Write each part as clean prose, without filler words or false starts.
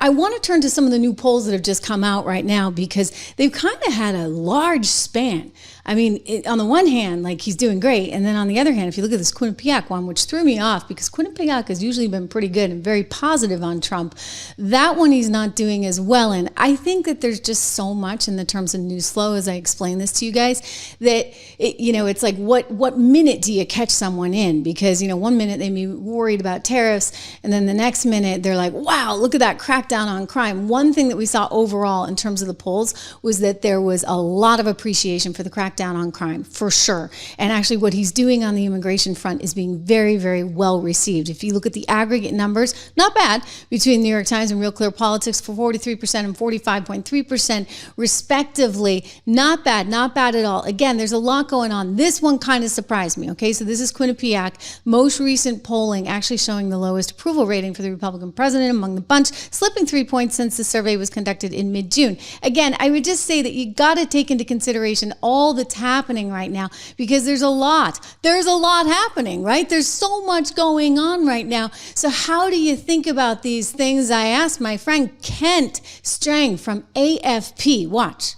I want to turn to some of the new polls that have just come out right now because they've kind of had a large span. I mean, on the one hand, like he's doing great. And then on the other hand, if you look at this Quinnipiac one, which threw me off because Quinnipiac has usually been pretty good and very positive on Trump, that one he's not doing as well. And I think that there's just so much in the terms of news flow, as I explain this to you guys, that, it's like, what minute do you catch someone in? Because, 1 minute they may be worried about tariffs. And then the next minute they're like, wow, look at that crackdown on crime. One thing that we saw overall in terms of the polls was that there was a lot of appreciation for the crackdown on crime, for sure. And actually what he's doing on the immigration front is being very, very well received. If you look at the aggregate numbers, not bad, between New York Times and Real Clear Politics for 43% and 45.3% respectively. Not bad at all. Again, there's a lot going on. This one kind of surprised me, okay? So this is Quinnipiac, most recent polling actually showing the lowest approval rating for the Republican president among the bunch, slipping 3 points since the survey was conducted in mid-June. Again, I would just say that you got to take into consideration all that's happening right now because there's a lot happening, right? There's so much going on right now. So how do you think about these things? I asked my friend Kent Strang from AFP. Watch.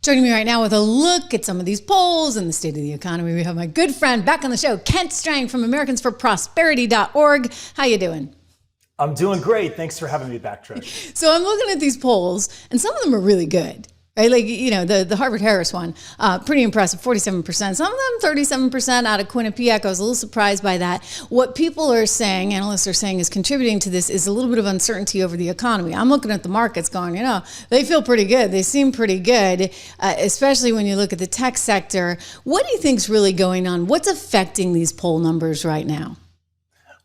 Joining me right now with a look at some of these polls and the state of the economy, we have my good friend back on the show, Kent Strang from AmericansForProsperity.org. How you doing? I'm doing great. Thanks for having me back, Trish. So I'm looking at these polls, and some of them are really good. Right? Like, the Harvard-Harris one, pretty impressive, 47%. Some of them, 37% out of Quinnipiac. I was a little surprised by that. What people are saying, analysts are saying, is contributing to this is a little bit of uncertainty over the economy. I'm looking at the markets going, they feel pretty good. They seem pretty good, especially when you look at the tech sector. What do you think's really going on? What's affecting these poll numbers right now?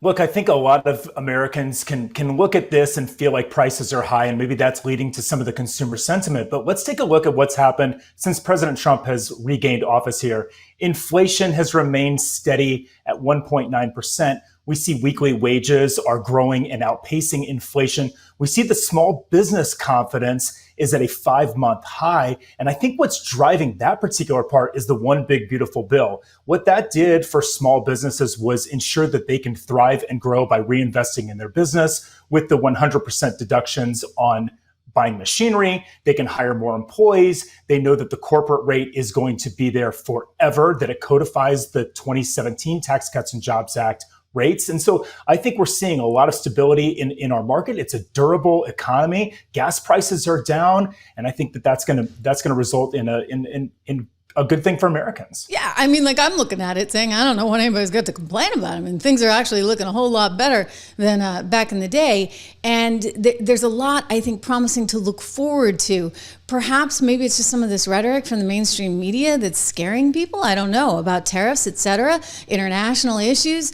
Look, I think a lot of Americans can look at this and feel like prices are high, and maybe that's leading to some of the consumer sentiment. But let's take a look at what's happened since President Trump has regained office here. Inflation has remained steady at 1.9%. We see weekly wages are growing and outpacing inflation. We see the small business confidence is at a 5-month high. And I think what's driving that particular part is the One Big Beautiful Bill. What that did for small businesses was ensure that they can thrive and grow by reinvesting in their business with the 100% deductions on buying machinery. They can hire more employees. They know that the corporate rate is going to be there forever, that it codifies the 2017 Tax Cuts and Jobs Act rates. And so I think we're seeing a lot of stability in our market. It's a durable economy. Gas prices are down. And I think that's going to result in a good thing for Americans. Yeah, I mean, I'm looking at it saying, I don't know what anybody's got to complain about. I mean, things are actually looking a whole lot better than back in the day. And there's a lot, I think, promising to look forward to. Perhaps maybe it's just some of this rhetoric from the mainstream media that's scaring people. I don't know, about tariffs, et cetera, international issues.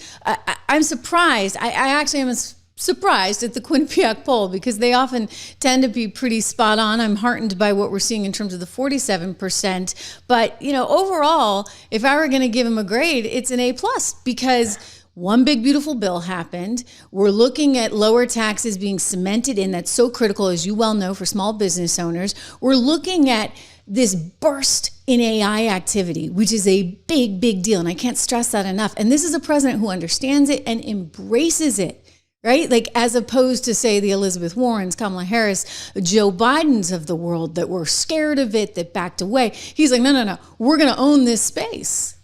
I'm surprised. I actually am surprised at the Quinnipiac poll because they often tend to be pretty spot on. I'm heartened by what we're seeing in terms of the 47%. But, overall, if I were going to give him a grade, it's an A+ because One Big Beautiful Bill happened. We're looking at lower taxes being cemented in. That's so critical, as you well know, for small business owners. We're looking at this burst in AI activity, which is a big, big deal. And I can't stress that enough. And this is a president who understands it and embraces it. Right? As opposed to, say, the Elizabeth Warrens, Kamala Harris, Joe Bidens of the world that were scared of it, that backed away. He's like, no, we're going to own this space.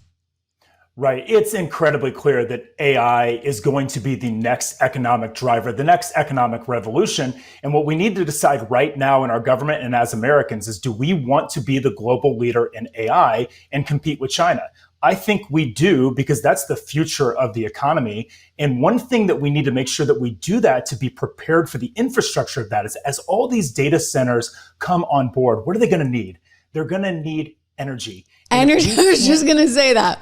Right. It's incredibly clear that AI is going to be the next economic driver, the next economic revolution. And what we need to decide right now in our government and as Americans is, do we want to be the global leader in AI and compete with China? I think we do, because that's the future of the economy. And one thing that we need to make sure that we do that to be prepared for the infrastructure of that is, as all these data centers come on board, what are they going to need? They're going to need energy. Energy, I was just going to say that.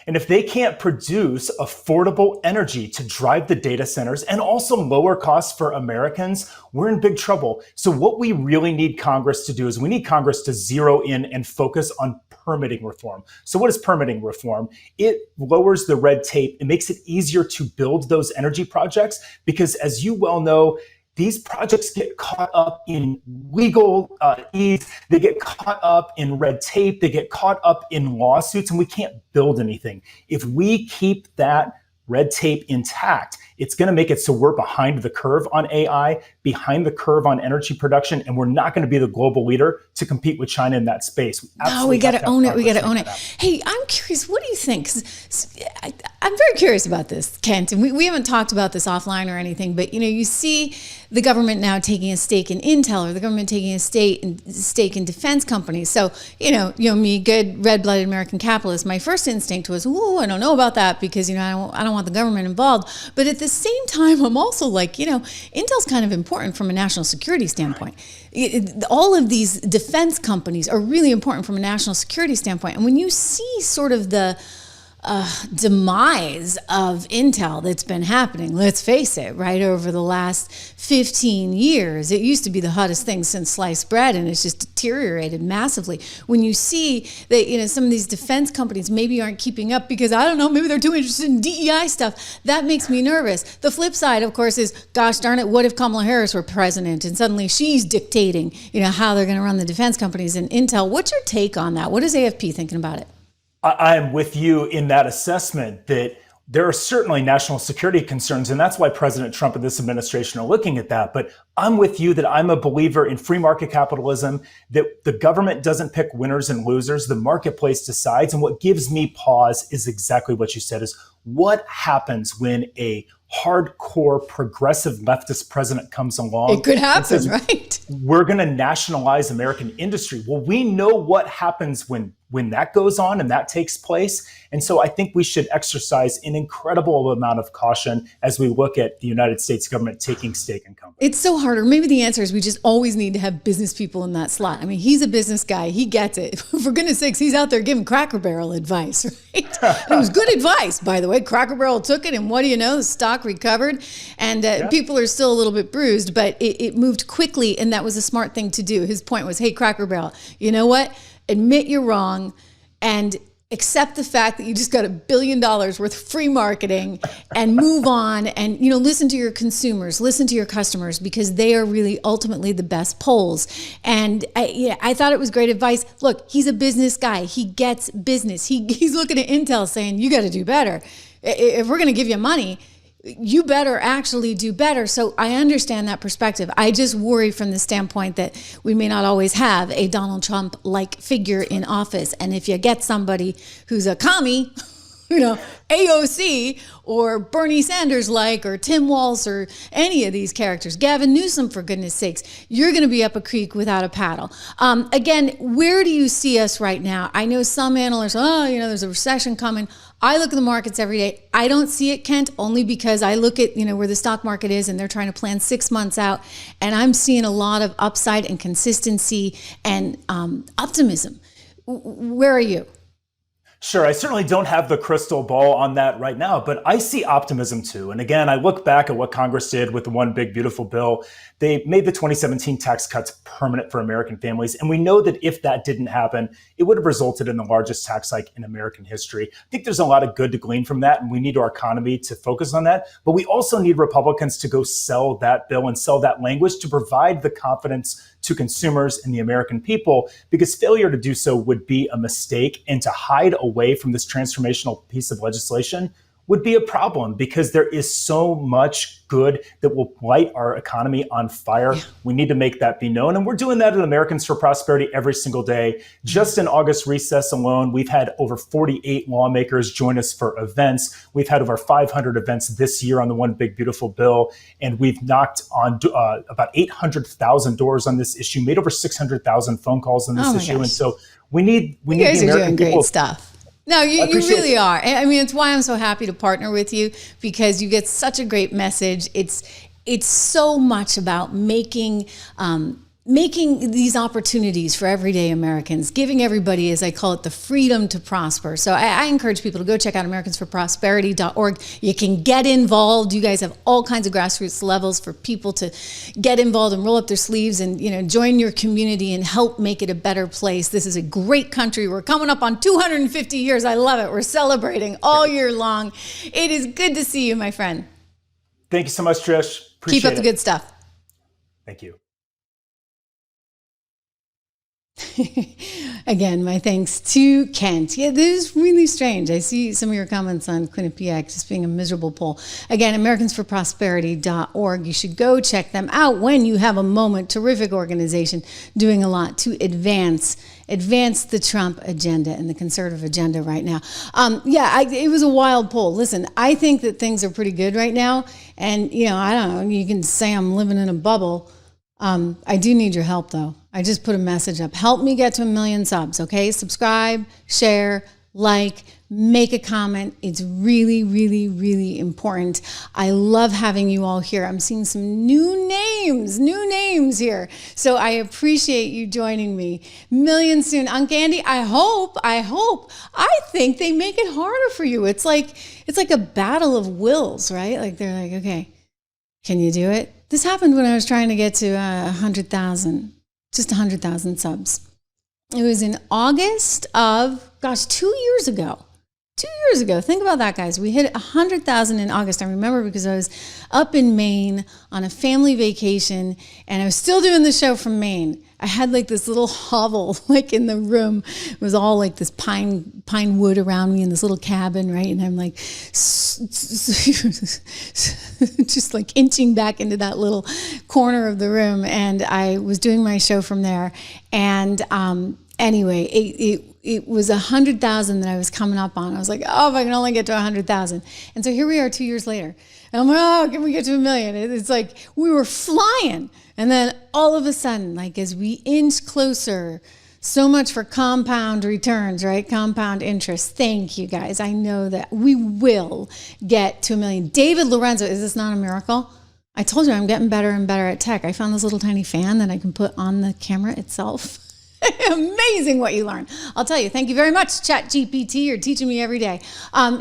And if they can't produce affordable energy to drive the data centers and also lower costs for Americans, we're in big trouble. So what we really need Congress to do is we need Congress to zero in and focus on permitting reform. So what is permitting reform? It lowers the red tape. It makes it easier to build those energy projects because, as you well know, these projects get caught up in legal ease. They get caught up in red tape. They get caught up in lawsuits, and we can't build anything. If we keep that red tape intact, it's going to make it so we're behind the curve on AI, behind the curve on energy production, and we're not going to be the global leader to compete with China in that space. No, we got to own it. We got to own it. Hey, I'm curious. What do you think? 'Cause I'm very curious about this, Kent. And we haven't talked about this offline or anything, but you see the government now taking a stake in Intel, or the government taking a stake in defense companies. So, me, good red-blooded American capitalist, my first instinct was, "Ooh, I don't know about that," because I don't want the government involved. But at the same time, I'm also like, Intel's kind of important from a national security standpoint. All of these defense companies are really important from a national security standpoint. And when you see sort of the demise of Intel that's been happening, let's face it, right, over the last 15 years. It used to be the hottest thing since sliced bread, and it's just deteriorated massively. When you see that, some of these defense companies maybe aren't keeping up because, I don't know, maybe they're too interested in DEI stuff, that makes me nervous. The flip side, of course, is, gosh darn it, what if Kamala Harris were president and suddenly she's dictating, how they're going to run the defense companies and Intel? What's your take on that? What is AFP thinking about it? I am with you in that assessment that there are certainly national security concerns, and that's why President Trump and this administration are looking at that. But I'm with you that I'm a believer in free market capitalism, that the government doesn't pick winners and losers, the marketplace decides. And what gives me pause is exactly what you said, is what happens when a hardcore progressive leftist president comes along. It could happen, says, right? We're going to nationalize American industry. Well, we know what happens when that goes on and that takes place. And so I think we should exercise an incredible amount of caution as we look at the United States government taking stake in companies. It's so hard. Or maybe the answer is we just always need to have business people in that slot. I mean, he's a business guy. He gets it. For goodness sakes, he's out there giving Cracker Barrel advice, right? It was good advice, by the way. Cracker Barrel took it, and what do you know? The stock recovered, and people are still a little bit bruised, but it moved quickly, and that was a smart thing to do. His point was, hey, Cracker Barrel, you know what? Admit you're wrong and accept the fact that you just got $1 billion worth of free marketing and move on, and listen to your consumers, listen to your customers, because they are really ultimately the best polls. And I thought it was great advice. Look, he's a business guy. He gets business. He's looking at Intel saying, you got to do better. If we're going to give you money, you better actually do better. So I understand that perspective. I just worry from the standpoint that we may not always have a Donald Trump-like figure in office. And if you get somebody who's a commie, AOC or Bernie Sanders-like, or Tim Walz, or any of these characters, Gavin Newsom, for goodness sakes, you're going to be up a creek without a paddle. Again, where do you see us right now? I know some analysts, there's a recession coming. I look at the markets every day. I don't see it, Kent, only because I look at, where the stock market is, and they're trying to plan 6 months out. And I'm seeing a lot of upside and consistency and optimism. Where are you? Sure, I certainly don't have the crystal ball on that right now, but I see optimism too. And again, I look back at what Congress did with the One Big Beautiful Bill. They made the 2017 tax cuts permanent for American families. And we know that if that didn't happen, it would have resulted in the largest tax hike in American history. I think there's a lot of good to glean from that, and we need our economy to focus on that. But we also need Republicans to go sell that bill and sell that language to provide the confidence to consumers and the American people, because failure to do so would be a mistake, and to hide away from this transformational piece of legislation would be a problem, because there is so much good that will light our economy on fire. Yeah. We need to make that be known. And we're doing that at Americans for Prosperity every single day. Just in August recess alone, we've had over 48 lawmakers join us for events. We've had over 500 events this year on the One Big Beautiful Bill. And we've knocked on about 800,000 doors on this issue, made over 600,000 phone calls on this issue. Gosh. And so we need you guys the American are doing people. Great stuff. No, you really are. I mean, it's why I'm so happy to partner with you, because you get such a great message. It's so much about making these opportunities for everyday Americans, giving everybody, as I call it, the freedom to prosper. So I encourage people to go check out AmericansForProsperity.org. You can get involved. You guys have all kinds of grassroots levels for people to get involved and roll up their sleeves and join your community and help make it a better place. This is a great country. We're coming up on 250 years. I love it. We're celebrating all year long. It is good to see you, my friend. Thank you so much, Trish. Appreciate it. Keep up the good stuff. Thank you. Again, my thanks to Kent. Yeah, this is really strange. I see some of your comments on Quinnipiac just being a miserable poll. Again, AmericansForProsperity.org. You should go check them out when you have a moment. Terrific organization doing a lot to advance the Trump agenda and the conservative agenda right now. It was a wild poll. Listen, I think that things are pretty good right now. And, I don't know, you can say I'm living in a bubble. I do need your help, though. I just put a message up. Help me get to 1 million subs, okay? Subscribe, share, like, make a comment. It's really, really, really important. I love having you all here. I'm seeing some new names here. So I appreciate you joining me. Millions soon. Unc Andy, I hope. I think they make it harder for you. It's like a battle of wills, right? Like they're like, okay, can you do it? This happened when I was trying to get to 100,000, just 100,000 subs. It was in August of, 2 years ago. 2 years ago. Think about that, guys. We hit 100,000 in August. I remember because I was up in Maine on a family vacation and I was still doing the show from Maine. I had like this little hovel like in the room. It was all like this pine wood around me in this little cabin, right? And I'm like just like inching back into that little corner of the room. And I was doing my show from there. And anyway, it was 100,000 that I was coming up on. I was like, oh, if I can only get to 100,000. And so here we are 2 years later. And I'm like, oh, can we get to 1 million? It's like we were flying. And then all of a sudden, like as we inch closer, so much for compound returns, right? Compound interest. Thank you, guys. I know that we will get to 1 million. David Lorenzo, is this not a miracle? I told you I'm getting better and better at tech. I found this little tiny fan that I can put on the camera itself. Amazing what you learn. I'll tell you, thank you very much, ChatGPT. You're teaching me every day.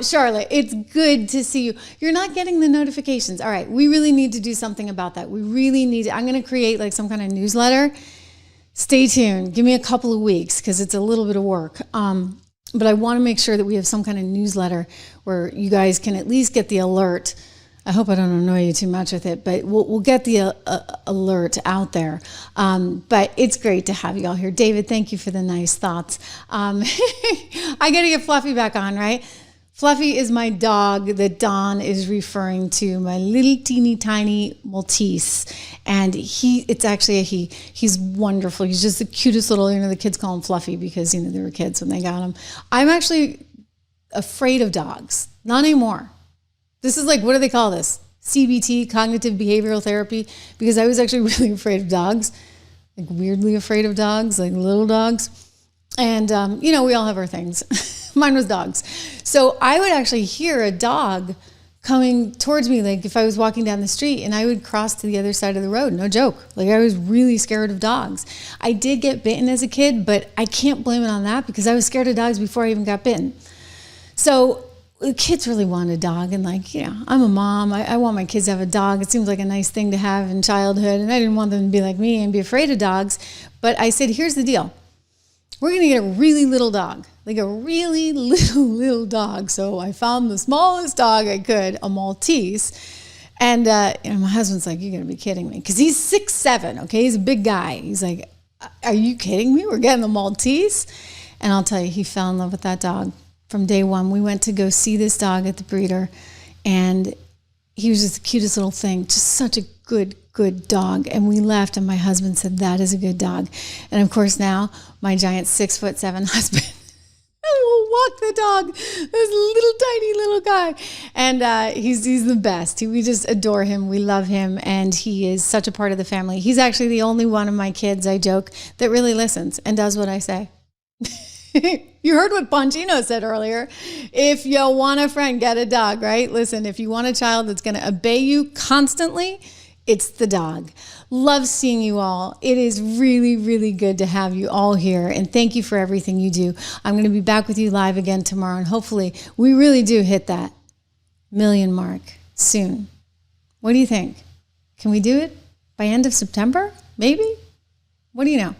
Charlotte, it's good to see you. You're not getting the notifications. All right, we really need to do something about that. We really need to. I'm going to create like some kind of newsletter. Stay tuned. Give me a couple of weeks because it's a little bit of work. But I want to make sure that we have some kind of newsletter where you guys can at least get the alert. I hope I don't annoy you too much with it, but we'll get the alert out there. But it's great to have you all here. David, thank you for the nice thoughts. I got to get Fluffy back on, right? Fluffy is my dog that Don is referring to, my little teeny tiny Maltese. And it's actually a he. He's wonderful. He's just the cutest little, the kids call him Fluffy because, they were kids when they got him. I'm actually afraid of dogs. Not anymore. This is like, what do they call this? CBT, cognitive behavioral therapy, because I was actually really afraid of dogs, like weirdly afraid of dogs, like little dogs. And, we all have our things. Mine was dogs. So I would actually hear a dog coming towards me, like if I was walking down the street, and I would cross to the other side of the road. No joke. Like I was really scared of dogs. I did get bitten as a kid, but I can't blame it on that because I was scared of dogs before I even got bitten. So the kids really want a dog, and I'm a mom. I want my kids to have a dog. It seems like a nice thing to have in childhood, and I didn't want them to be like me and be afraid of dogs. But I said, here's the deal. We're going to get a really little dog, like a really little dog. So I found the smallest dog I could, a Maltese. And my husband's like, you're going to be kidding me. Because he's 6'7", okay? He's a big guy. He's like, are you kidding me? We're getting a Maltese? And I'll tell you, he fell in love with that dog. From day one, we went to go see this dog at the breeder, and he was just the cutest little thing, just such a good dog. And we left, and my husband said, that is a good dog. And of course now, my giant 6'7" husband will walk the dog, this little tiny little guy. And he's the best. We just adore him. We love him, and he is such a part of the family. He's actually the only one of my kids, I joke, that really listens and does what I say. You heard what Bongino said earlier. If you want a friend, get a dog, right? Listen, if you want a child that's going to obey you constantly, it's the dog. Love seeing you all. It is really, really good to have you all here. And thank you for everything you do. I'm going to be back with you live again tomorrow. And hopefully we really do hit that 1 million mark soon. What do you think? Can we do it by end of September? Maybe? What do you know?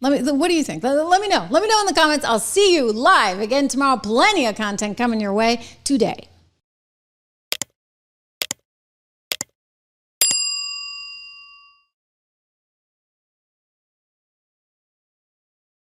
What do you think? Let me know. Let me know in the comments. I'll see you live again tomorrow. Plenty of content coming your way today.